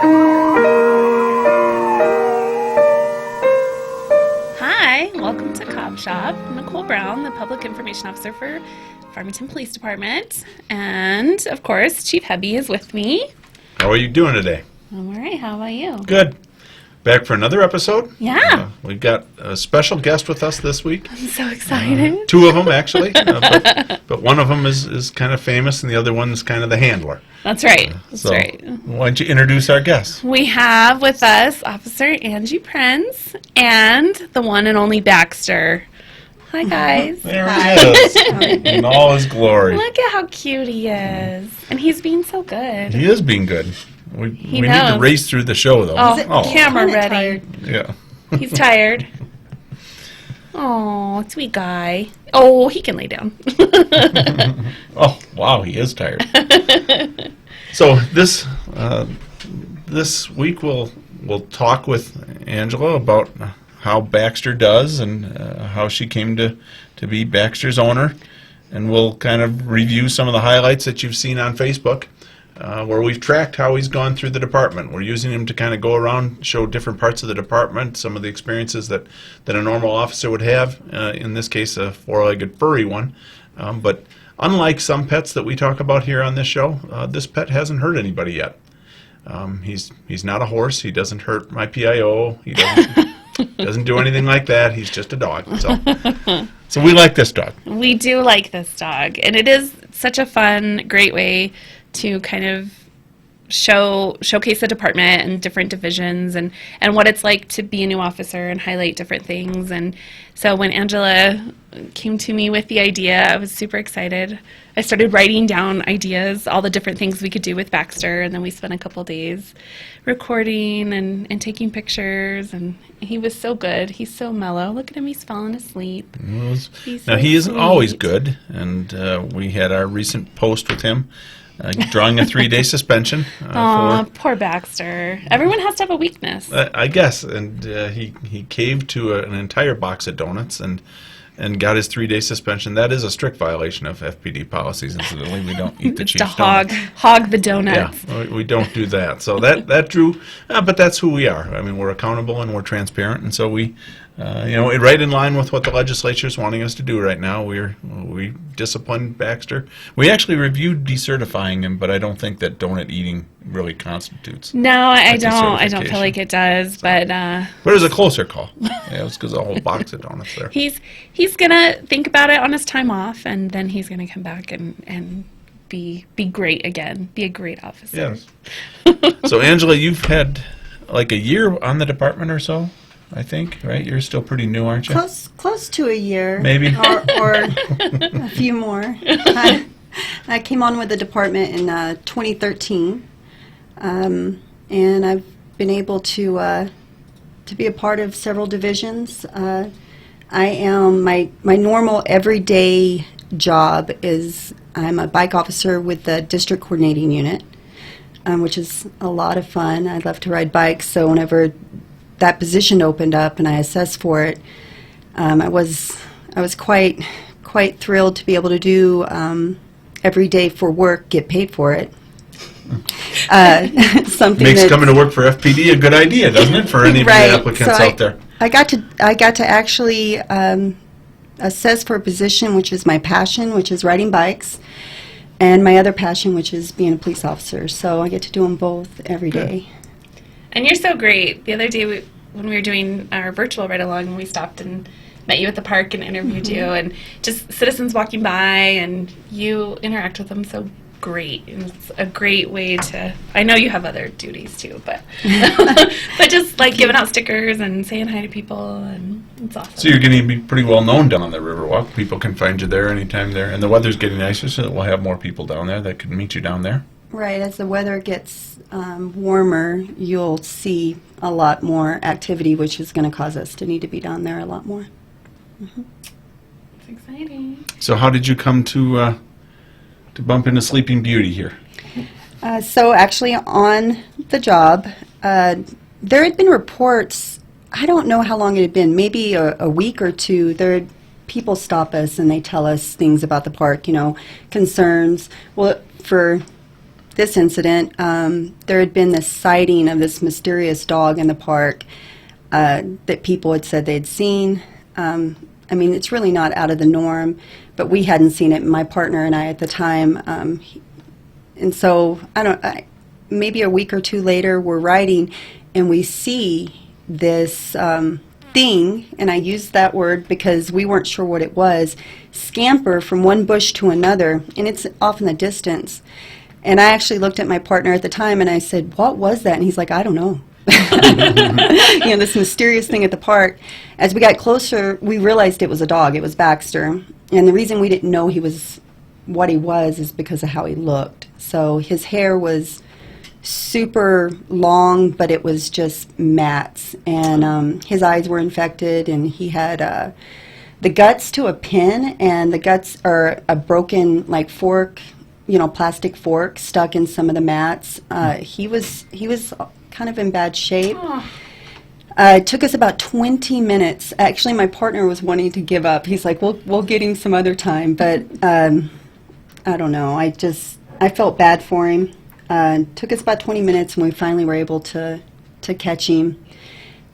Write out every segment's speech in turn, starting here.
Hi, welcome to Cop Shop. I'm Nicole Brown, the Public Information Officer for Farmington Police Department. And, of course, Chief Hebbe is with me. How are you doing today? I'm all right. How about you? Good. Back for another episode. Yeah. We've got a special guest with us this week. I'm so excited. Two of them, actually. But one of them is kind of famous, and the other one's kind of the handler. That's right. That's So right. why don't you introduce our guest? We have with us Officer Angie Prince and the one and only Baxter. Hi, guys. There he is, in all his glory. Look at how cute he is. And he's being so good. He is being good. We need knows. to race through the show, though. Oh, camera ready. Tired. Yeah. He's tired. Oh, sweet guy. Oh, he can lay down. Oh, wow, he is tired. So this week we'll talk with Angela about how Baxter does and how she came to be Baxter's owner, and we'll kind of review some of the highlights that you've seen on Facebook, where we've tracked how he's gone through the department. We're using him to kind of go around, show different parts of the department, some of the experiences that a normal officer would have, in this case a four-legged furry one. But unlike some pets that we talk about here on this show, this pet hasn't hurt anybody yet. He's not a horse. He doesn't hurt my PIO. He doesn't do anything like that. He's just a dog. So we like this dog. We do like this dog. And it is such a fun, great way to kind of showcase the department and different divisions and what it's like to be a new officer and highlight different things. And so when Angela came to me with the idea, I was super excited. I started writing down ideas, all the different things we could do with Baxter, and then we spent a couple days recording and taking pictures, and he was so good. He's so mellow. Look at him, he's falling asleep. Now, he isn't always good, and we had our recent post with him. Drawing a 3-day suspension. Aw, poor Baxter. Everyone has to have a weakness. I guess, and he caved to an entire box of donuts and got his 3-day suspension. That is a strict violation of FPD policies. Incidentally, we don't eat the It's chief's to donuts. hog the donuts. Yeah, we don't do that. So that drew, but that's who we are. I mean, we're accountable and we're transparent, and so we, right in line with what the legislature is wanting us to do right now. We disciplined Baxter. We actually reviewed decertifying him, but I don't think that donut eating really constitutes. No, I don't. I don't decertification. feel like it does, but But it was a closer call. Yeah, it was because a whole box of donuts there. he's gonna think about it on his time off, and then he's gonna come back and be great again. Be a great officer. Yes. So Angela, you've had like a year on the department or so, I think, right? You're still pretty new, aren't you? Close to a year. Maybe. Or a few more. I came on with the department in 2013, and I've been able to be a part of several divisions. I am my normal everyday job is I'm a bike officer with the district coordinating unit, which is a lot of fun. I love to ride bikes, so whenever that position opened up and I assessed for it, I was quite thrilled to be able to do every day for work, get paid for it. Something Makes that, coming to work for FPD a good idea, doesn't it, for any of right. the applicants So out there? I got to actually assess for a position which is my passion, which is riding bikes, and my other passion, which is being a police officer. So I get to do them both every day. And you're so great. The other day when we were doing our virtual ride-along, we stopped and met you at the park and interviewed you, and just citizens walking by, and you interact with them so great. And it's a great way to, I know you have other duties too, but but just like giving out stickers and saying hi to people, and it's awesome. So you're going to be pretty well known down on the Riverwalk. People can find you there anytime there. And the weather's getting nicer, so we'll have more people down there that can meet you down there. Right, as the weather gets warmer, you'll see a lot more activity, which is going to cause us to need to be down there a lot more. Mm-hmm. It's exciting. So how did you come to bump into Sleeping Beauty here? So actually on the job, there had been reports, I don't know how long it had been, maybe a week or two, people stop us and they tell us things about the park, concerns. Well, for this incident, there had been this sighting of this mysterious dog in the park that people had said they'd seen. I mean, it's really not out of the norm, but we hadn't seen it, my partner and I at the time. And so, maybe a week or two later, we're riding, and we see this thing, and I use that word because we weren't sure what it was, scamper from one bush to another, and it's off in the distance. And I actually looked at my partner at the time, and I said, "What was that?" And he's like, "I don't know." This mysterious thing at the park. As we got closer, we realized it was a dog. It was Baxter. And the reason we didn't know what he was is because of how he looked. So his hair was super long, but it was just mats. And his eyes were infected, and he had the guts to a pin, and the guts are a broken, fork, plastic fork stuck in some of the mats. He was kind of in bad shape. It took us about 20 minutes. Actually, my partner was wanting to give up. He's like, we'll get him some other time. But I don't know. I felt bad for him. It took us about 20 minutes, and we finally were able to catch him.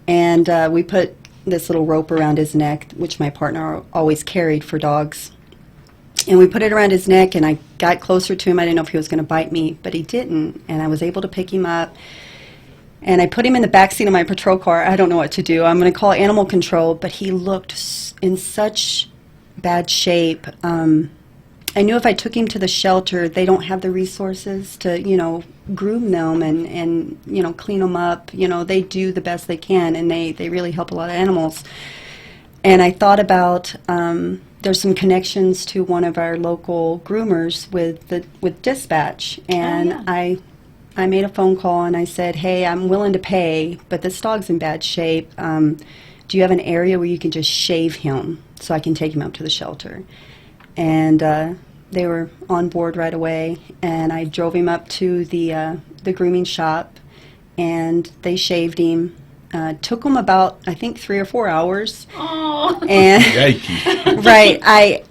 And we put this little rope around his neck, which my partner always carried for dogs. And we put it around his neck, and I got closer to him. I didn't know if he was going to bite me, but he didn't. And I was able to pick him up. And I put him in the back seat of my patrol car. I don't know what to do. I'm going to call animal control, but he looked in such bad shape. I knew if I took him to the shelter, they don't have the resources to, groom them and clean them up. They do the best they can, and they really help a lot of animals. And I thought about there's some connections to one of our local groomers with dispatch, and I made a phone call and I said, "Hey, I'm willing to pay, but this dog's in bad shape. Do you have an area where you can just shave him so I can take him up to the shelter?" And they were on board right away, and I drove him up to the grooming shop, and they shaved him. Took him about, I think, 3 or 4 hours. Oh. And Yikes. right,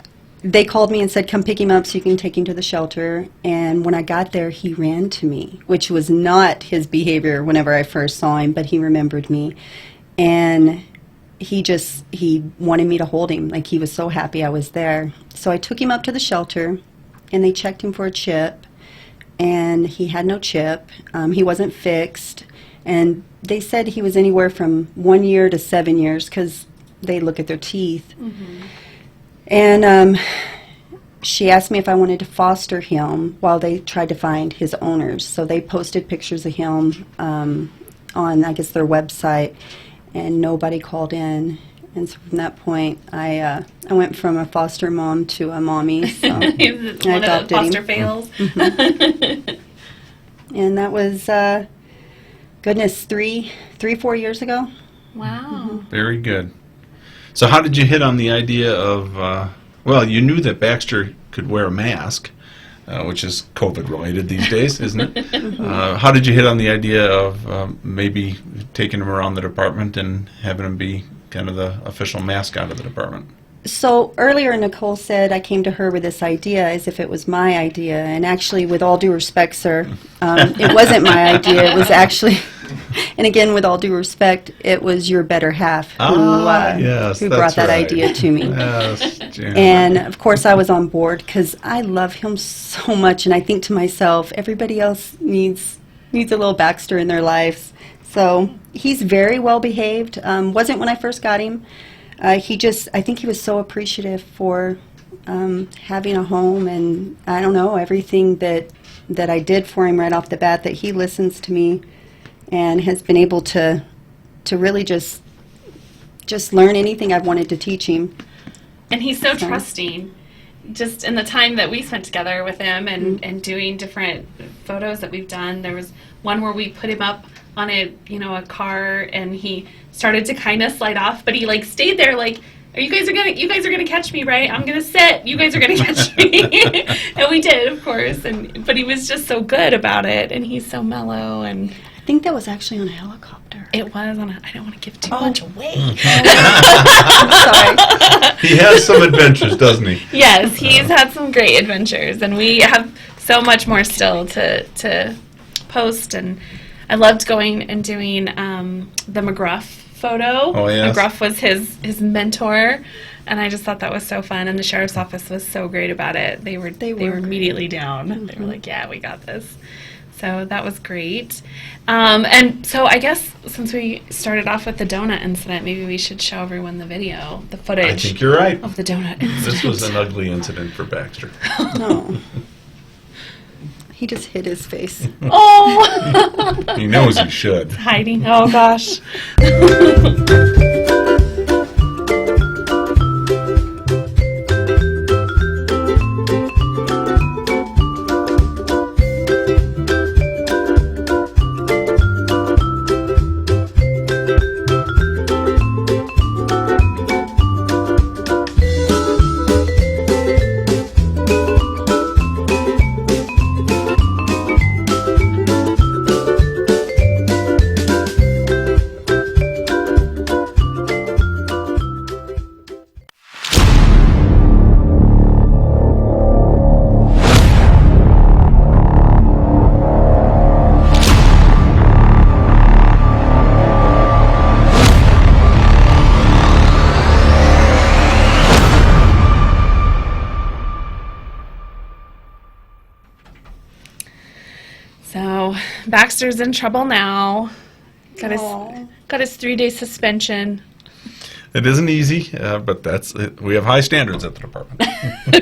they called me and said, "Come pick him up so you can take him to the shelter." And when I got there, he ran to me, which was not his behavior whenever I first saw him, but he remembered me. And he wanted me to hold him. He was so happy I was there. So I took him up to the shelter, and they checked him for a chip, and he had no chip. He wasn't fixed. And they said he was anywhere from 1 year to 7 years because they look at their teeth. Mm-hmm. And she asked me if I wanted to foster him while they tried to find his owners. So they posted pictures of him on, I guess, their website, and nobody called in. And so from that point, I went from a foster mom to a mommy. So I adopted one of the foster him. fails. Mm-hmm. And that was, 4 years ago. Wow. Very good. So how did you hit on the idea of, you knew that Baxter could wear a mask, which is COVID-related these days, isn't it? How did you hit on the idea of maybe taking him around the department and having him be kind of the official mascot of the department? So earlier Nicole said I came to her with this idea as if it was my idea, and actually, with all due respect, sir, it wasn't my idea. It was actually, and again, with all due respect, it was your better half who brought that idea to me. Yes, and of course, I was on board because I love him so much, and I think to myself, everybody else needs a little Baxter in their lives. So he's very well behaved. Wasn't when I first got him. I think he was so appreciative for having a home, and I don't know, everything that I did for him right off the bat, that he listens to me and has been able to really just learn anything I've wanted to teach him. And he's so trusting. Just in the time that we spent together with him and doing different photos that we've done, there was one where we put him up on a car, and he started to kind of slide off, but he stayed there you guys are gonna catch me, right? I'm gonna sit, you guys are gonna catch me. And we did, of course, but he was just so good about it, and he's so mellow. And I think that was actually on a helicopter. It was on I don't want to give too much away. I'm sorry. He has some adventures, doesn't he? Yes, he's had some great adventures, and we have so much more still to post, and I loved going and doing the McGruff photo. Oh, yes. McGruff was his mentor, and I just thought that was so fun. And the sheriff's office was so great about it. They were immediately down. Mm-hmm. They were like, "Yeah, we got this." So that was great. And so I guess since we started off with the donut incident, maybe we should show everyone the video, the footage. I think you're right. Of the donut incident. This was an ugly incident for Baxter. No. He just hid his face. Oh! He knows he should. Hiding. Oh, gosh. So Baxter's in trouble now. Got his 3-day suspension. It isn't easy, but that's it. We have high standards at the department.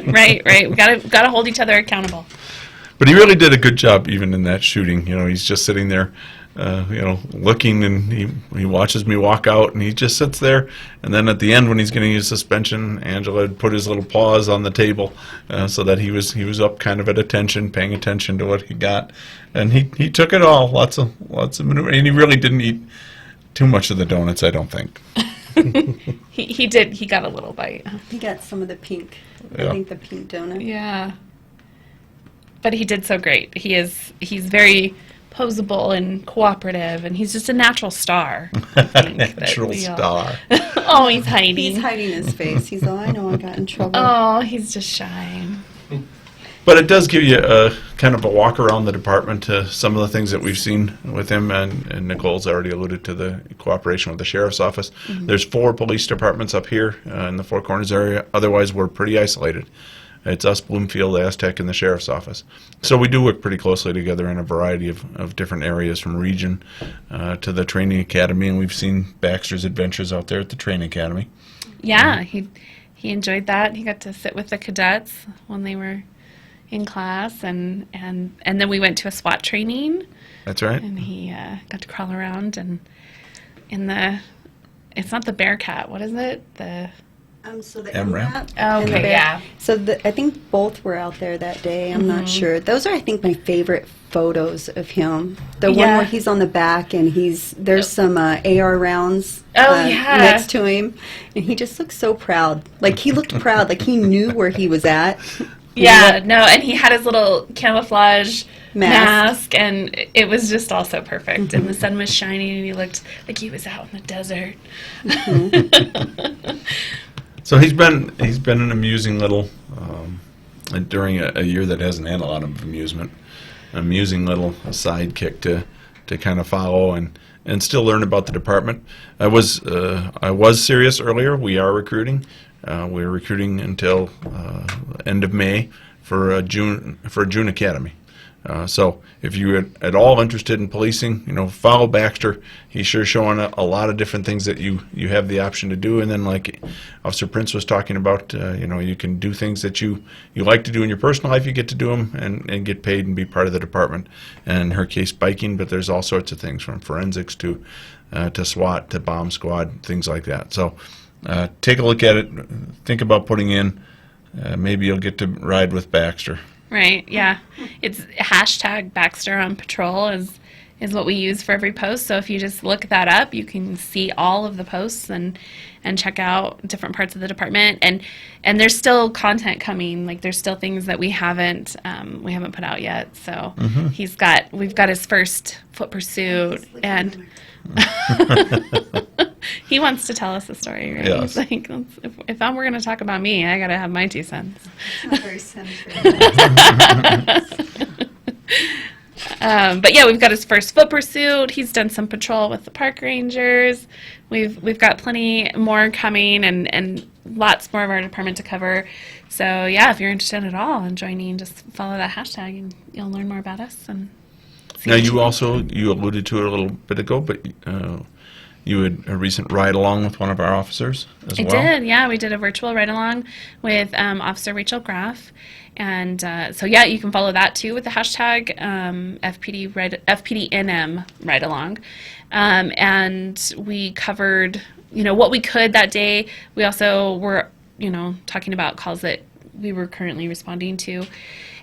Right. We gotta hold each other accountable. But he really did a good job even in that shooting. He's just sitting there, looking, and he watches me walk out, and he just sits there. And then at the end, when he's getting his suspension, Angela had put his little paws on the table so that he was up kind of at attention, paying attention to what he got. And he took it all, lots of maneuver, and he really didn't eat too much of the donuts, I don't think. He did. He got a little bite. He got some of the pink. Yeah. I think the pink donut. Yeah. But he did so great. He's very posable and cooperative, and he's just a natural star. I think, Natural star. Oh, he's hiding. He's hiding his face. He's all, I know I got in trouble. Oh, he's just shy. But it does give you a kind of a walk around the department to some of the things that we've seen with him, and Nicole's already alluded to the cooperation with the sheriff's office. Mm-hmm. There's 4 police departments up here in the Four Corners area. Otherwise, we're pretty isolated. It's us, Bloomfield, Aztec, and the sheriff's office. So we do work pretty closely together in a variety of different areas, from region to the training academy, and we've seen Baxter's adventures out there at the training academy. Yeah, he enjoyed that. He got to sit with the cadets when they were in class, and then we went to a SWAT training. That's right. And he got to crawl around and it's not the Bearcat. What is it? So the MRAP. Oh, okay, yeah. So I think both were out there that day. I'm not sure. Those are, I think, my favorite photos of him. The one where he's on the back and there's some AR rounds next to him, and he just looks so proud. Like he looked proud, like he knew where he was at. Yeah, no, and he had his little camouflage mask, and it was just all so perfect. Mm-hmm. And the sun was shining, and he looked like he was out in the desert. Mm-hmm. So he's been an amusing little during a year that hasn't had a lot of amusement. An amusing little sidekick to kind of follow and still learn about the department. I was serious earlier. We are recruiting. We're recruiting until end of May for a June academy. So if you're at all interested in policing, follow Baxter. He's sure showing a lot of different things that you have the option to do. And then, like Officer Prince was talking about, you can do things that you like to do in your personal life. You get to do them and get paid and be part of the department. And in her case, biking, but there's all sorts of things from forensics to SWAT to bomb squad, things like that. So take a look at it. Think about putting in. Maybe you'll get to ride with Baxter. Right, yeah. It's hashtag Baxter on patrol is what we use for every post. So if you just look that up, you can see all of the posts and check out different parts of the department. And there's still content coming. Like there's still things that we haven't put out yet. So we've got his first foot pursuit, and He wants to tell us a story, right? Yes. He's like, if we're going to talk about me, I got to have my 2 cents. It's not very centered. But yeah, we've got his first foot pursuit. He's done some patrol with the park rangers. We've got plenty more coming, and lots more of our department to cover. So yeah, if you're interested at all in joining, just follow that hashtag, and you'll learn more about us. And see Now, what you alluded to it a little bit ago, but you had a recent ride-along with one of our officers as well. I did, yeah. We did a virtual ride-along with Officer Rachel Graff. And so, yeah, you can follow that, too, with the hashtag FPDNM ride-along. And we covered, what we could that day. We also were, talking about calls that we were currently responding to.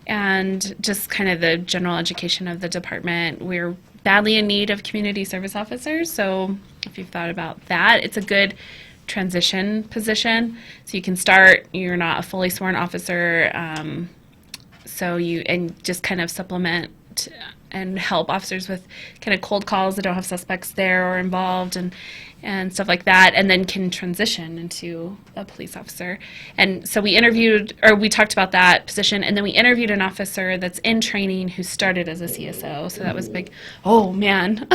And just kind of the general education of the department. We're badly in need of community service officers, so if you've thought about that, it's a good transition position. So you can start, you're not a fully sworn officer, and just kind of supplement and help officers with kind of cold calls that don't have suspects there or involved, and stuff like that, and then can transition into a police officer. And so we talked about that position, and then we interviewed an officer that's in training who started as a CSO, so that was big. Oh, man.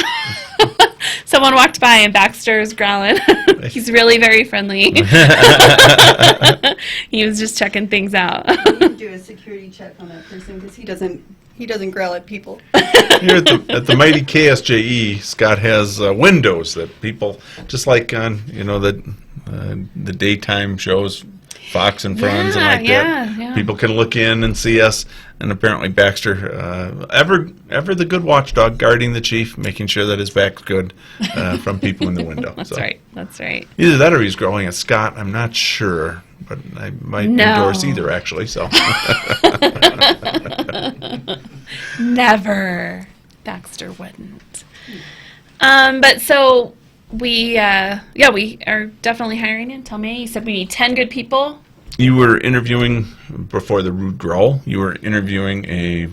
Someone walked by and Baxter's growling. He's really very friendly. He was just checking things out. Do a security check on that person because he doesn't growl at people. Here at the mighty KSJE, Scott has windows that people, just like on the daytime shows, Fox and Friends and like that. Yeah. People can look in and see us. And apparently Baxter, ever the good watchdog, guarding the chief, making sure that his back's good from people in the window. That's right. Either that or he's growling at Scott. I'm not sure, but I might endorse either, actually. So never. Baxter wouldn't. But so we are definitely hiring until May. You said we need 10 good people. You were interviewing before the rude growl. You were interviewing a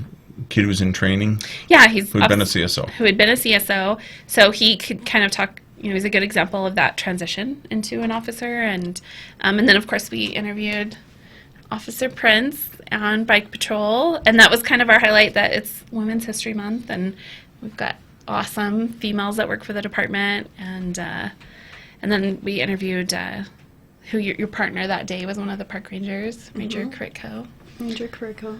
kid who's in training. Yeah, who'd been a CSO. Who had been a CSO, so he could kind of talk. He's a good example of that transition into an officer, and then of course we interviewed Officer Prince on bike patrol, and that was kind of our highlight. That it's Women's History Month, and we've got awesome females that work for the department, and then we interviewed. Who your partner that day was one of the park rangers, Major Kritko. Major Kritko.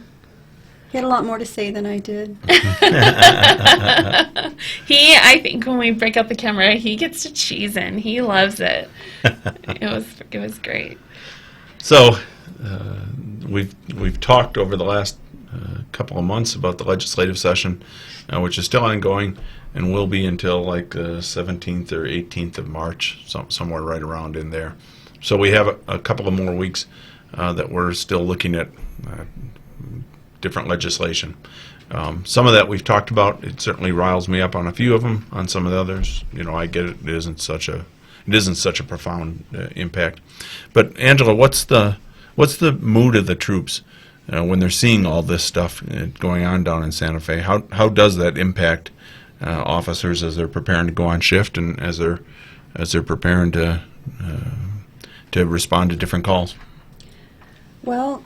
He had a lot more to say than I did. I think when we break out the camera, he gets to cheesing. He loves it. It was great. So we've talked over the last couple of months about the legislative session, which is still ongoing and will be until like the 17th or 18th of March, somewhere right around in there. So we have a couple of more weeks that we're still looking at different legislation. Some of that we've talked about. It certainly riles me up on a few of them. On some of the others, I get it. It isn't such a profound impact. But Angela, what's the mood of the troops when they're seeing all this stuff going on down in Santa Fe? How does that impact officers as they're preparing to go on shift and as they're preparing to respond to different calls? Well,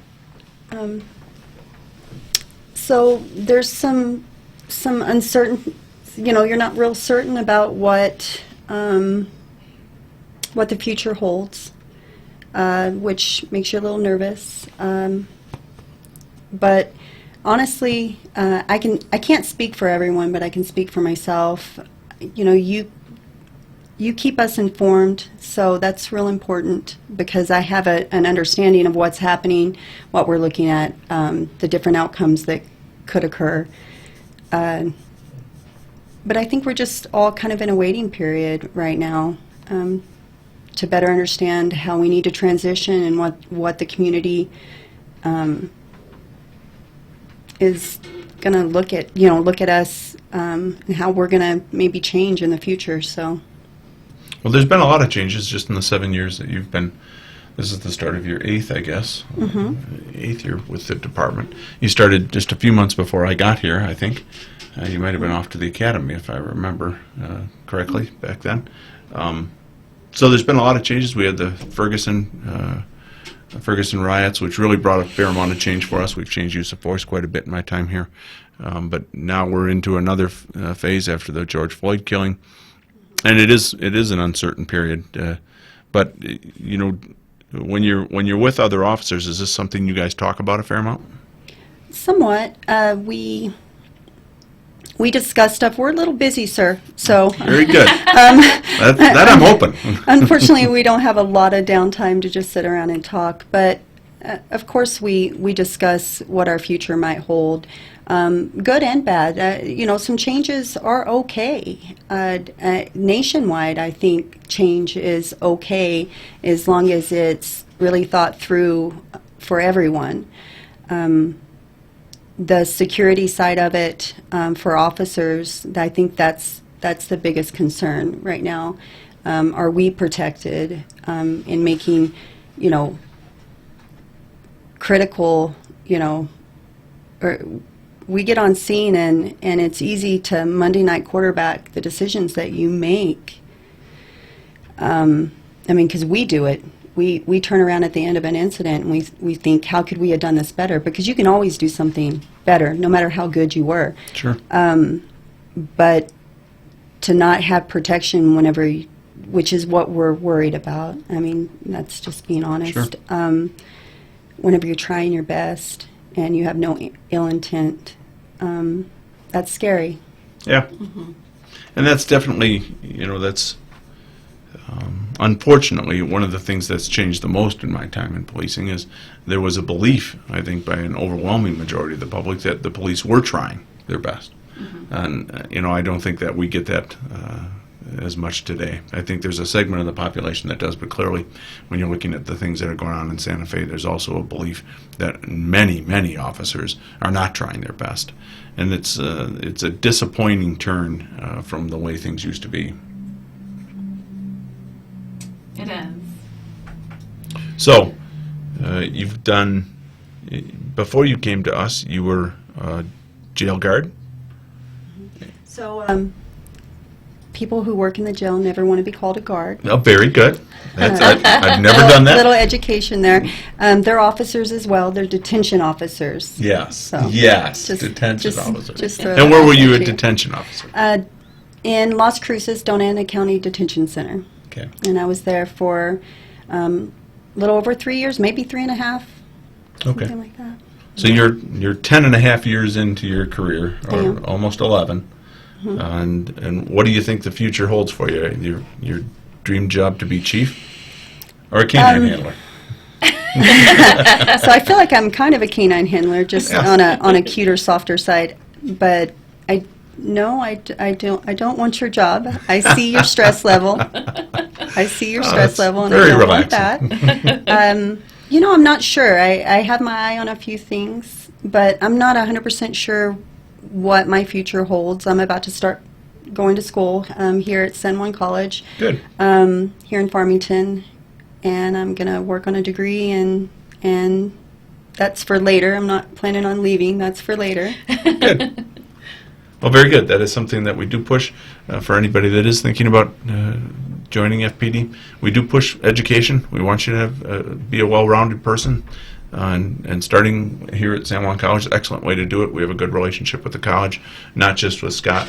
so there's some uncertain. You're not real certain about what the future holds, which makes you a little nervous. But honestly, I can't speak for everyone, but I can speak for myself. You keep us informed, so that's real important because I have an understanding of what's happening, what we're looking at, the different outcomes that could occur. But I think we're just all kind of in a waiting period right now to better understand how we need to transition and what the community is going to look at us and how we're going to maybe change in the future. So. Well, there's been a lot of changes just in the 7 years that you've been. This is the start of your 8th, I guess. Mm-hmm. 8th year with the department. You started just a few months before I got here, I think. You might have been off to the academy, if I remember correctly, back then. So there's been a lot of changes. We had the Ferguson riots, which really brought a fair amount of change for us. We've changed use of force quite a bit in my time here. But now we're into another phase after the George Floyd killing. And it is an uncertain period. But, you know, when you're with other officers, is this something you guys talk about a fair amount? Somewhat. We discuss stuff. We're a little busy, sir. So Very good. That I'm open. unfortunately, we don't have a lot of downtime to just sit around and talk. But of course, we discuss what our future might hold, good and bad. You know, some changes are okay. Nationwide, I think change is okay as long as it's really thought through for everyone. The security side of it for officers, I think that's the biggest concern right now. Are we protected in making, you know, critical, you know, or we get on scene and it's easy to Monday night quarterback the decisions that you make. I mean, because we do it. We turn around at the end of an incident and we think, how could we have done this better? Because you can always do something better, no matter how good you were. Sure. But to not have protection which is what we're worried about. I mean, that's just being honest. Sure. Whenever you're trying your best and you have no ill intent, that's scary. Yeah. Mm-hmm. And that's definitely, you know, that's unfortunately one of the things that's changed the most in my time in policing is there was a belief, I think, by an overwhelming majority of the public that the police were trying their best. Mm-hmm. And, you know, I don't think that we get that as much today. I think there's a segment of the population that does, but clearly when you're looking at the things that are going on in Santa Fe, there's also a belief that many, many officers are not trying their best. And it's a disappointing turn from the way things used to be. It is. So, you've done, before you came to us, you were jail guard? So, people who work in the jail never want to be called a guard. Oh, very good. I've never done that. Little education there. They're officers as well. They're detention officers. Yes, So, yes, just- detention just- officer. just throw And where that were you at a you. detention officer? In Las Cruces, Donana County Detention Center. Okay. And I was there for a little over 3 years, maybe 3.5, Okay. something like that. So you're 10 and a half years into your career, I or am. almost 11. Mm-hmm. And what do you think the future holds for you? Your dream job to be chief or a canine handler? So I feel like I'm kind of a canine handler, just Yeah. on a cuter, softer side. But I don't want your job. I see your stress level. I see your stress that's level, and very I don't relaxing. want that. You know, I'm not sure. I have my eye on a few things, but I'm not 100% sure what my future holds. I'm about to start going to school here at San Juan College. Good. Here in Farmington, and I'm going to work on a degree, and that's for later. I'm not planning on leaving. That's for later. Good. Well, very good. That is something that we do push for anybody that is thinking about joining FPD. We do push education. We want you to have, be a well-rounded person. And starting here at San Juan College is an excellent way to do it. We have a good relationship with the college, not just with Scott,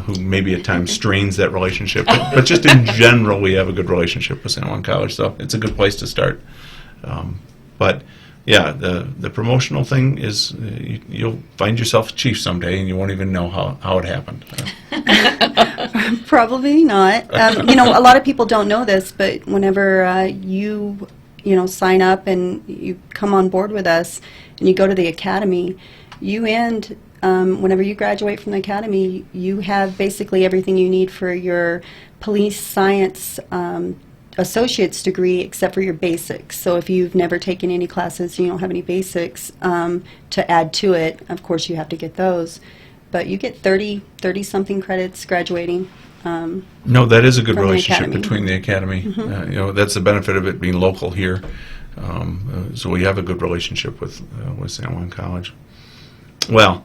who maybe at times strains that relationship, but just in general, we have a good relationship with San Juan College, so it's a good place to start. But yeah, the promotional thing is you'll find yourself chief someday, and you won't even know how it happened. Probably not. You know, a lot of people don't know this, but whenever you know, sign up and you come on board with us and you go to the academy, you end, whenever you graduate from the academy, you have basically everything you need for your police science associate's degree except for your basics. So if you've never taken any classes, you don't have any basics to add to it, of course you have to get those. But you get 30-something credits graduating. No, that is a good From the relationship academy. between the academy. You know, that's the benefit of it being local here. So we have a good relationship with San Juan College. Well,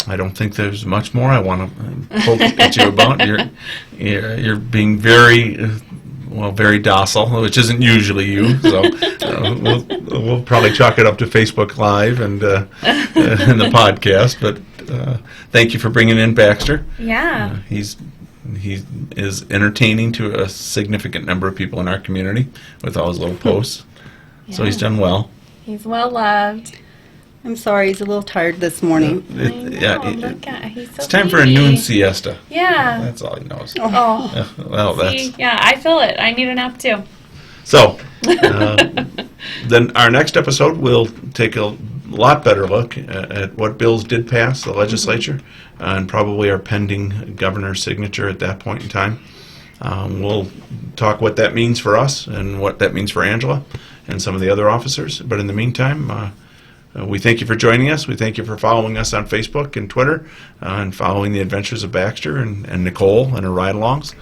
I don't think there's much more I want to poke at you about. You're being very, very docile, which isn't usually you. So we'll probably chalk it up to Facebook Live and the podcast. But thank you for bringing in Baxter. Yeah. He is entertaining to a significant number of people in our community with all his little posts. Yeah. So he's done well. He's well loved. I'm sorry, he's a little tired this morning. He's so it's time for a noon siesta. Yeah. That's all he knows. Oh. Well, See, yeah, I feel it. I need a nap too. So, then our next episode, we'll take a lot better look at what bills did pass the legislature and probably our pending governor's signature at that point in time. We'll talk what that means for us and what that means for Angela and some of the other officers. But in the meantime, we thank you for joining us. We thank you for following us on Facebook and Twitter and following the adventures of Baxter and Nicole and her ride-alongs.